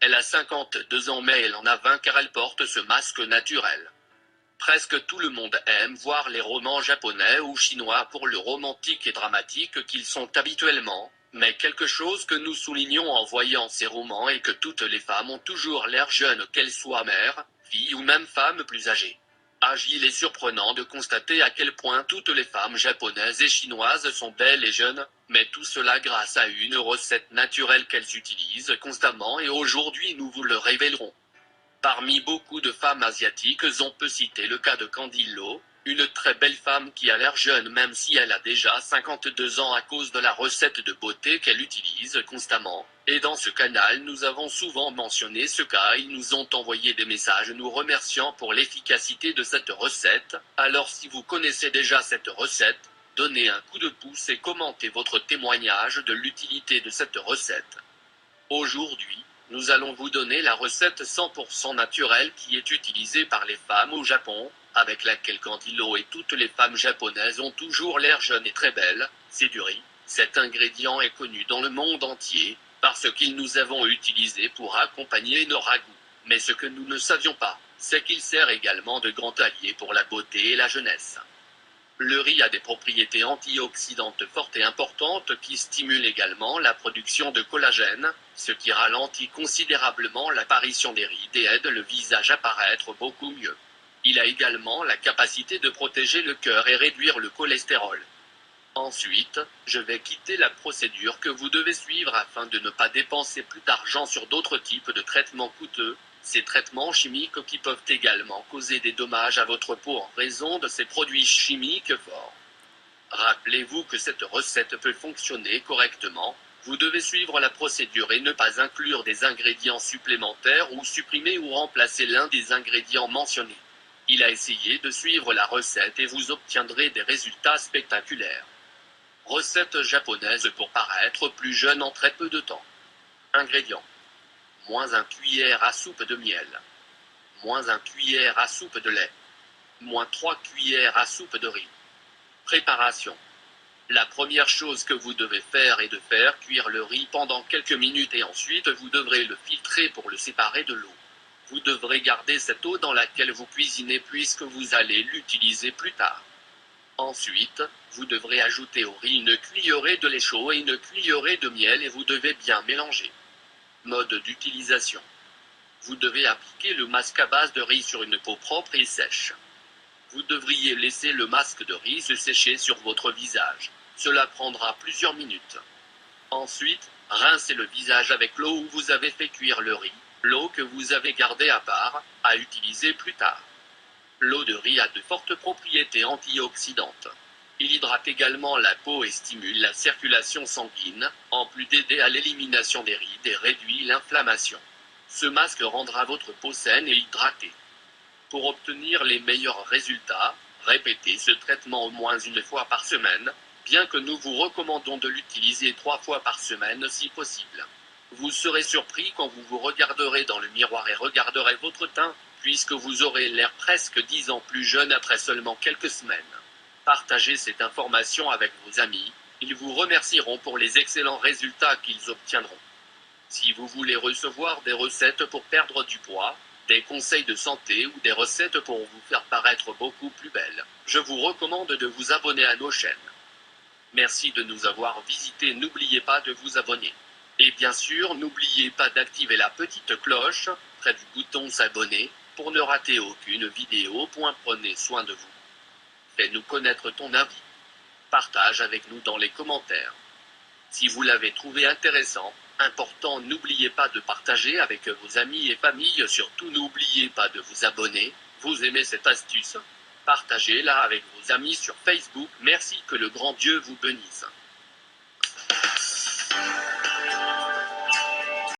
Elle a 52 ans mais elle en a 20 car elle porte ce masque naturel. Presque tout le monde aime voir les romans japonais ou chinois pour le romantique et dramatique qu'ils sont habituellement, mais quelque chose que nous soulignons en voyant ces romans est que toutes les femmes ont toujours l'air jeunes qu'elles soient mères, filles ou même femmes plus âgées. Il est surprenant de constater à quel point toutes les femmes japonaises et chinoises sont belles et jeunes, mais tout cela grâce à une recette naturelle qu'elles utilisent constamment et aujourd'hui nous vous le révélerons. Parmi beaucoup de femmes asiatiques on peut citer le cas de Candy Lo, une très belle femme qui a l'air jeune même si elle a déjà 52 ans à cause de la recette de beauté qu'elle utilise constamment, et dans ce canal nous avons souvent mentionné ce cas, ils nous ont envoyé des messages nous remerciant pour l'efficacité de cette recette, alors si vous connaissez déjà cette recette, donnez un coup de pouce et commentez votre témoignage de l'utilité de cette recette. Aujourd'hui, nous allons vous donner la recette 100% naturelle qui est utilisée par les femmes au Japon, avec laquelle Candy Lo et toutes les femmes japonaises ont toujours l'air jeunes et très belles, c'est du riz. Cet ingrédient est connu dans le monde entier, parce qu'il nous avons utilisé pour accompagner nos ragoûts. Mais ce que nous ne savions pas, c'est qu'il sert également de grand allié pour la beauté et la jeunesse. Le riz a des propriétés antioxydantes fortes et importantes qui stimulent également la production de collagène, ce qui ralentit considérablement l'apparition des rides et aide le visage à paraître beaucoup mieux. Il a également la capacité de protéger le cœur et réduire le cholestérol. Ensuite, je vais quitter la procédure que vous devez suivre afin de ne pas dépenser plus d'argent sur d'autres types de traitements coûteux, ces traitements chimiques qui peuvent également causer des dommages à votre peau en raison de ces produits chimiques forts. Rappelez-vous que cette recette peut fonctionner correctement, vous devez suivre la procédure et ne pas inclure des ingrédients supplémentaires ou supprimer ou remplacer l'un des ingrédients mentionnés. Il a essayé de suivre la recette et vous obtiendrez des résultats spectaculaires. Recette japonaise pour paraître plus jeune en très peu de temps. Ingrédients. Moins 1 cuillère à soupe de miel. Moins 1 cuillère à soupe de lait. Moins 3 cuillères à soupe de riz. Préparation. La première chose que vous devez faire est de faire cuire le riz pendant quelques minutes et ensuite vous devrez le filtrer pour le séparer de l'eau. Vous devrez garder cette eau dans laquelle vous cuisinez puisque vous allez l'utiliser plus tard. Ensuite, vous devrez ajouter au riz une cuillerée de lait chaud et une cuillerée de miel et vous devez bien mélanger. Mode d'utilisation. Vous devez appliquer le masque à base de riz sur une peau propre et sèche. Vous devriez laisser le masque de riz se sécher sur votre visage. Cela prendra plusieurs minutes. Ensuite, rincez le visage avec l'eau où vous avez fait cuire le riz, l'eau que vous avez gardée à part, à utiliser plus tard. L'eau de riz a de fortes propriétés antioxydantes. Il hydrate également la peau et stimule la circulation sanguine, en plus d'aider à l'élimination des rides et réduit l'inflammation. Ce masque rendra votre peau saine et hydratée. Pour obtenir les meilleurs résultats, répétez ce traitement au moins une fois par semaine, bien que nous vous recommandons de l'utiliser 3 fois par semaine si possible. Vous serez surpris quand vous vous regarderez dans le miroir et regarderez votre teint, puisque vous aurez l'air presque 10 ans plus jeune après seulement quelques semaines. Partagez cette information avec vos amis, ils vous remercieront pour les excellents résultats qu'ils obtiendront. Si vous voulez recevoir des recettes pour perdre du poids, des conseils de santé ou des recettes pour vous faire paraître beaucoup plus belle, je vous recommande de vous abonner à nos chaînes. Merci de nous avoir visités, n'oubliez pas de vous abonner. Et bien sûr, n'oubliez pas d'activer la petite cloche, près du bouton s'abonner, pour ne rater aucune vidéo. Prenez soin de vous. Fais-nous connaître ton avis. Partage avec nous dans les commentaires. Si vous l'avez trouvé intéressant, important, n'oubliez pas de partager avec vos amis et familles. Surtout n'oubliez pas de vous abonner. Vous aimez cette astuce? Partagez-la avec vos amis sur Facebook. Merci, que le grand Dieu vous bénisse.